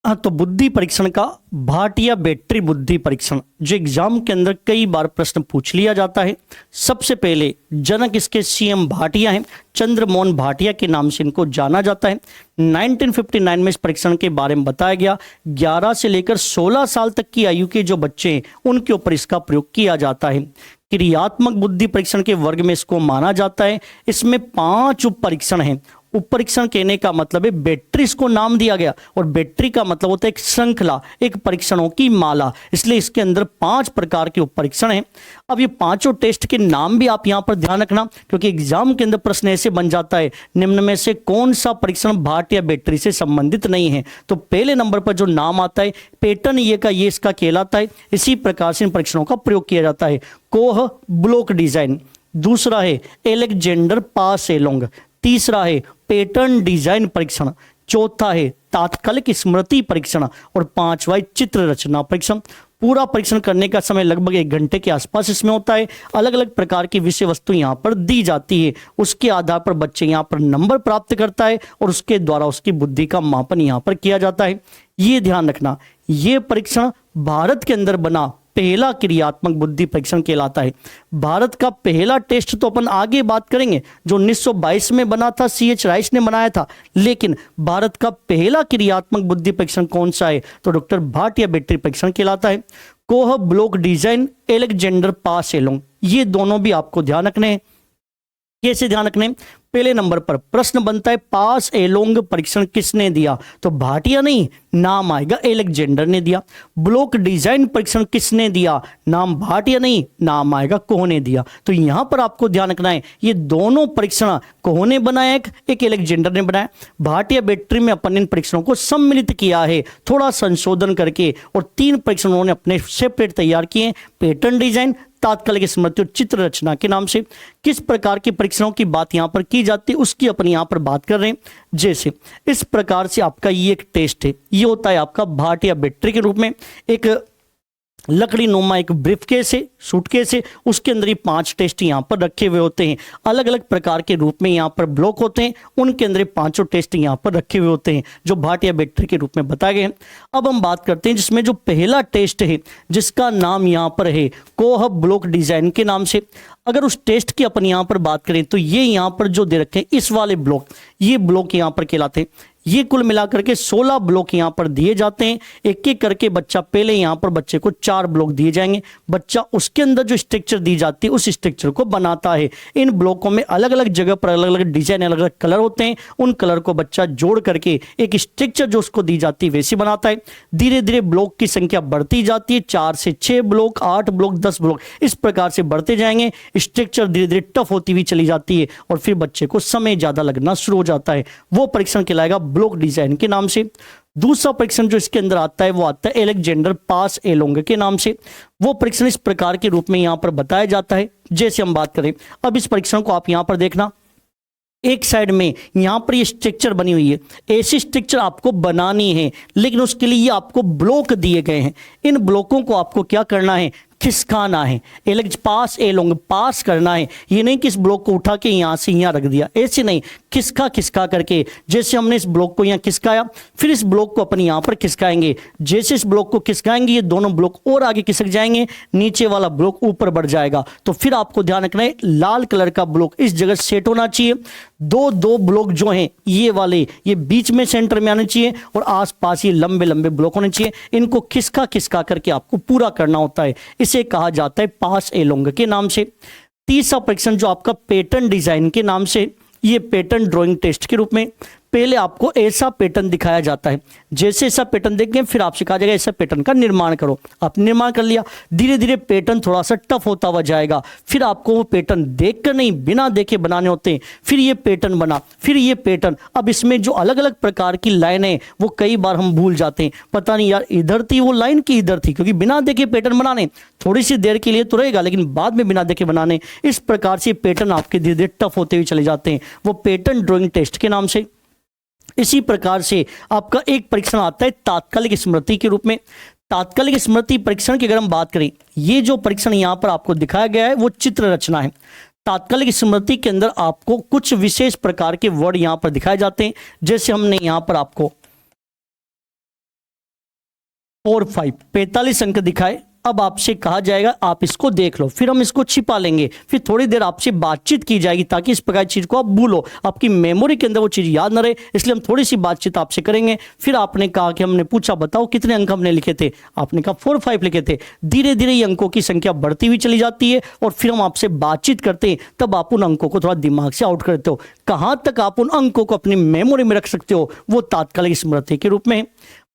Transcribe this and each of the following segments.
हाँ, तो बुद्धि परीक्षण का भाटिया बैटरी बुद्धि परीक्षण जो एग्जाम के अंदर कई बार प्रश्न पूछ लिया जाता है। सबसे पहले जनक इसके सीएम भाटिया हैं, चंद्रमोहन भाटिया के नाम से इनको जाना जाता है। 1959 में इस परीक्षण के बारे में बताया गया। 11 से लेकर 16 साल तक की आयु के जो बच्चे हैं उनके ऊपर इसका प्रयोग किया जाता है। क्रियात्मक बुद्धि परीक्षण के वर्ग में इसको माना जाता है। इसमें 5 उप परीक्षण हैं। उप परीक्षण कहने का मतलब है बैटरीज को नाम दिया गया, और बैटरी का मतलब होता है एक श्रृंखला, एक परीक्षणों की माला। इसलिए इसके अंदर 5 प्रकार के उप परीक्षण हैं। अब ये पांचों टेस्ट के नाम भी आप यहां पर ध्यान रखना, क्योंकि एग्जाम के अंदर प्रश्न ऐसे बन जाता है, निम्न में से कौन सा परीक्षण भाटिया बैटरी से संबंधित नहीं है। तो पहले नंबर पर जो नाम आता है पैटर्न ये का ये इसका कहलाता है। इसी प्रकार से इन परीक्षणों का प्रयोग किया जाता है। कोह ब्लॉक डिजाइन, दूसरा है एलेक्जेंडर पास एलोंग, तीसरा है पैटर्न डिजाइन परीक्षण, चौथा है तात्कालिक स्मृति परीक्षण, और पांचवा चित्र रचना परीक्षण। पूरा परीक्षण करने का समय लगभग 1 घंटे के आसपास इसमें होता है। अलग अलग प्रकार की विषय वस्तु यहाँ पर दी जाती है। उसके आधार पर बच्चे यहाँ पर नंबर प्राप्त करता है और उसके द्वारा उसकी बुद्धि का मापन यहाँ पर किया जाता है। ये ध्यान रखना, ये परीक्षण भारत के अंदर बना पहला क्रियात्मक बुद्धि परीक्षण कहलाता है। भारत का पहला टेस्ट तो अपन आगे बात करेंगे, जो 1922 में बना था, CH राइस ने बनाया था। लेकिन भारत का पहला क्रियात्मक बुद्धि परीक्षण कौन सा है, तो डॉक्टर भाटिया बैटरी परीक्षण कहलाता है। कोह ब्लॉक डिजाइन, एलेक्जेंडर पास एलोंग, ये दोनों भी आपको ध्यान रखने हैं। कैसे ध्यान रखने? पहले नंबर पर प्रश्न बनता है पास एलोंग परीक्षण किसने दिया, तो भाटिया नहीं, नाम आएगा एलेक्जेंडर ने दिया। ब्लॉक डिजाइन परीक्षण किसने दिया, नाम भाटिया नहीं, नाम आएगा कोह ने दिया। तो यहां पर आपको ध्यान रखना है, ये दोनों परीक्षण कोह ने बनाया, एक एलेक्जेंडर ने बनाया। भाटिया बैटरी में अपन इन परीक्षणों को सम्मिलित किया है, थोड़ा संशोधन करके, और 3 परीक्षण उन्होंने अपने सेपरेट तैयार किए, पैटर्न डिजाइन, तात्कालिक स्मृति और चित्र रचना के नाम से। किस प्रकार के परीक्षणों की बात यहां पर की जाती है उसकी अपन यहां पर बात कर रहे हैं। जैसे इस प्रकार से आपका ये एक टेस्ट है, ये होता है आपका भाटिया बैटरी के रूप में। एक लकड़ी नुमा एक ब्रीफकेस है, सूटकेस है, उसके अंदर ये 5 टेस्ट यहाँ पर रखे हुए होते हैं। अलग अलग प्रकार के रूप में यहाँ पर ब्लॉक होते हैं, उनके अंदर 5 टेस्ट यहाँ पर रखे हुए होते हैं जो भाटिया बैटरी के रूप में बताए गए हैं। अब हम बात करते हैं जिसमें जो पहला टेस्ट है, जिसका नाम यहाँ पर है कोह ब्लॉक डिजाइन के नाम से। अगर उस टेस्ट की अपन यहाँ पर बात करें तो ये यहाँ पर जो दे रखे हैं, इस वाले ब्लॉक, ये ब्लॉक यहाँ पर कहलाते हैं। ये कुल मिलाकर के 16 ब्लॉक यहाँ पर दिए जाते हैं। एक एक करके बच्चा, पहले यहाँ पर बच्चे को 4 ब्लॉक दिए जाएंगे। बच्चा उसके अंदर जो स्ट्रक्चर दी जाती है उस स्ट्रक्चर को बनाता है। इन ब्लॉकों में अलग अलग जगह पर अलग अलग डिजाइन, अलग अलग कलर होते हैं। उन कलर को बच्चा जोड़ करके एक स्ट्रक्चर जो उसको दी जाती है वैसी बनाता है। धीरे धीरे ब्लॉक की संख्या बढ़ती जाती है, 4 से 6 ब्लॉक, 8 ब्लॉक, 10 ब्लॉक, इस प्रकार से बढ़ते जाएंगे। स्ट्रक्चर धीरे धीरे टफ होती हुई चली जाती है और फिर बच्चे को समय ज्यादा लगना शुरू हो जाता है। वो परीक्षण कहलाएगा ब्लॉक डिजाइन के नाम से। दूसरा परीक्षण जो इसके अंदर आता है वो आता है एलेक्जेंडर पास एलोंग के नाम से। वो परीक्षण इस प्रकार के रूप में यहां पर बताया जाता है। जैसे हम बात करें, अब इस परीक्षण को आप यहां पर देखना, एक साइड में यहां पर ये स्ट्रक्चर बनी हुई है। ऐसी स्ट्रक्चर आपको बनानी है, लेकिन उसके लिए ये आपको ब्लॉक दिए गए हैं। इन ब्लॉकों को आपको क्या करना है, खिसकाना है। पास एलोंग, पास करना है। ये नहीं कि इस ब्लॉक को उठा के यहां से यहां रख दिया, ऐसे नहीं, खिसका खिसका करके। जैसे हमने इस ब्लॉक को यहां खिसकाया, फिर इस ब्लॉक को अपन यहां पर खिसकाएंगे। जैसे इस ब्लॉक को खिसकाएंगे, ये दोनों ब्लॉक और आगे खिसक जाएंगे, नीचे वाला ब्लॉक ऊपर बढ़ जाएगा। तो फिर आपको ध्यान रखना है, लाल कलर का ब्लॉक इस जगह सेट होना चाहिए। दो ब्लॉक जो हैं ये वाले, ये बीच में सेंटर में आने चाहिए, और आसपास ये लंबे लंबे ब्लॉक होने चाहिए। इनको खिसका खिसका करके आपको पूरा करना होता है। इसे कहा जाता है पास एलोंग के नाम से। तीसरा परीक्षण जो आपका पैटर्न डिजाइन के नाम से, ये पैटर्न ड्राइंग टेस्ट के रूप में पहले आपको ऐसा पैटर्न दिखाया जाता है। जैसे ऐसा पैटर्न देखेंगे फिर आपसे कहा जाएगा ऐसा पैटर्न का निर्माण करो। आप निर्माण कर लिया, धीरे धीरे पैटर्न थोड़ा सा टफ होता हुआ जाएगा। फिर आपको वो पैटर्न देखकर नहीं, बिना देखे बनाने होते हैं। फिर ये पैटर्न बना, फिर ये पैटर्न। अब इसमें जो अलग अलग प्रकार की लाइनें हैं वो कई बार हम भूल जाते हैं, पता नहीं यार इधर थी वो लाइन की इधर थी, क्योंकि बिना देखे पैटर्न बनाने थोड़ी सी देर के लिए तो रहेगा, लेकिन बाद में बिना देखे बनाने, इस प्रकार से पैटर्न आपके धीरे धीरे टफ होते हुए चले जाते हैं। वो पैटर्न ड्राइंग टेस्ट के नाम से। इसी प्रकार से आपका एक परीक्षण आता है तात्कालिक स्मृति के रूप में। तात्कालिक स्मृति परीक्षण की अगर हम बात करें, ये जो परीक्षण यहां पर आपको दिखाया गया है वो चित्र रचना है। तात्कालिक स्मृति के अंदर आपको कुछ विशेष प्रकार के वर्ड यहां पर दिखाए जाते हैं। जैसे हमने यहां पर आपको और 5 45 अंक दिखाए। अब आपसे कहा जाएगा आप इसको देख लो, फिर हम इसको छिपा लेंगे, फिर थोड़ी देर आपसे बातचीत की जाएगी ताकि इस प्रकार की चीज को आप भूलो, आपकी मेमोरी के अंदर वो चीज याद न रहे, इसलिए हम थोड़ी सी बातचीत आपसे करेंगे। फिर आपने कहा कि हमने पूछा बताओ कितने अंक हमने लिखे थे, आपने कहा 4 5 लिखे थे। धीरे धीरे ये अंकों की संख्या बढ़ती हुई चली जाती है और फिर हम आपसे बातचीत करते हैं, तब आप उन अंकों को थोड़ा दिमाग से आउट करते हो। कहां तक आप उन अंकों को अपनी मेमोरी में रख सकते हो वो तात्कालिक स्मृति के रूप में है।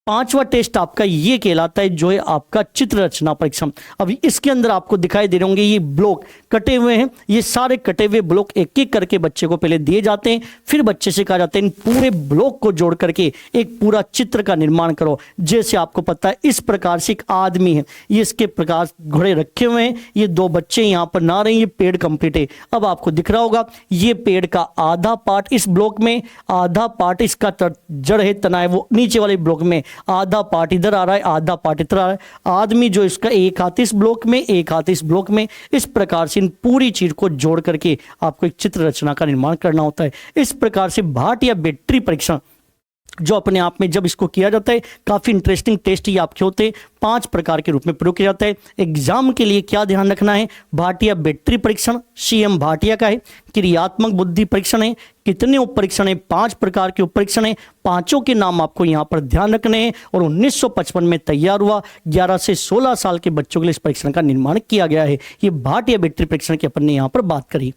पांचवा टेस्ट आपका ये कहलाता है जो है आपका चित्र रचना परीक्षण। अब इसके अंदर आपको दिखाई दे रहे होंगे ये ब्लॉक कटे हुए हैं, ये सारे कटे हुए ब्लॉक एक एक करके बच्चे को पहले दिए जाते हैं, फिर बच्चे से कहा जाता है इन पूरे ब्लॉक को जोड़ करके एक पूरा चित्र का निर्माण करो। जैसे आपको पता है इस प्रकार से एक आदमी है, ये इसके प्रकार घोड़े रखे हुए हैं, ये 2 बच्चे यहाँ पर नहा रहे हैं, ये पेड़ कंप्लीट है। अब आपको दिख रहा होगा ये पेड़ का आधा पार्ट इस ब्लॉक में, आधा पार्ट इसका जड़ है तना है वो नीचे वाले ब्लॉक में, आधा पार्ट इधर आ रहा है, आधा पार्ट इधर आ रहा है। आदमी जो इसका एक हाथ इस ब्लॉक में, एक हाथ इस ब्लॉक में, इस प्रकार से इन पूरी चीज को जोड़ करके आपको एक चित्र रचना का निर्माण करना होता है। इस प्रकार से भाटिया बैटरी परीक्षण जो अपने आप में जब इसको किया जाता है काफी इंटरेस्टिंग टेस्ट ये आपके होते हैं। 5 प्रकार के रूप में प्रयोग किया जाता है। एग्जाम के लिए क्या ध्यान रखना है, भाटिया बैटरी परीक्षण सीएम भाटिया का है, क्रियात्मक बुद्धि परीक्षण है, कितने उप परीक्षण है, 5 प्रकार के उप परीक्षण है, पांचों के नाम आपको यहाँ पर ध्यान रखने हैं और 1955 में तैयार हुआ। 11 से 16 साल के बच्चों के लिए इस परीक्षण का निर्माण किया गया है। ये भाटिया बैटरी परीक्षण की अपन ने यहाँ पर बात करी।